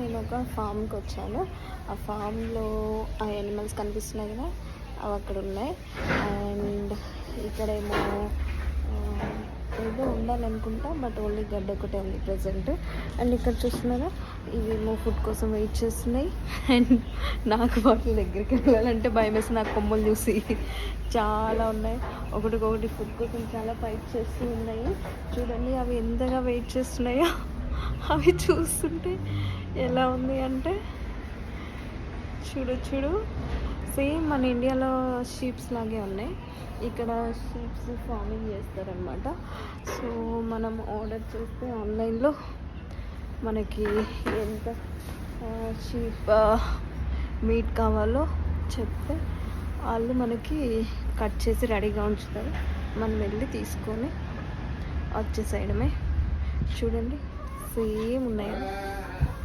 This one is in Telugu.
నేను ఒక ఫామ్కి వచ్చాను. ఆ ఫామ్లో ఆ యానిమల్స్ కనిపిస్తున్నాయి కదా, అవి అక్కడ ఉన్నాయి. అండ్ ఇక్కడేమో ఏదో ఉండాలనుకుంటా, బట్ ఓన్లీ గడ్డ ఒకటే ఉంది ప్రజెంట్. అండ్ ఇక్కడ చూస్తున్నారా, ఇవేమో ఫుడ్ కోసం వెయిట్ చేస్తున్నాయి. అండ్ నాకు వాటి దగ్గరికి వెళ్ళాలంటే భయం వేసి నాకు కొమ్మలు చూసి చాలా ఉన్నాయి. ఒకటికొకటి ఫుడ్ కోసం చాలా ఫైట్ చేస్తూ ఉన్నాయి. చూడండి అవి ఎంతగా వెయిట్ చేస్తున్నాయో. అవి చూస్తుంటే ఎలా ఉంది అంటే చూడు సేమ్ మన ఇండియాలో షీప్స్ లాగే ఉన్నాయి. ఇక్కడ షీప్స్ ఫార్మింగ్ చేస్తారనమాట. సో మనం ఆర్డర్ చేస్తే ఆన్లైన్లో మనకి ఎంత షీప్ మీట్ కావాలో చెప్తే వాళ్ళు మనకి కట్ చేసి రెడీగా ఉంచుతారు. మనం వెళ్ళి తీసుకొని వచ్చేసేయడమే. చూడండి సేమ్ ఉన్నాయి.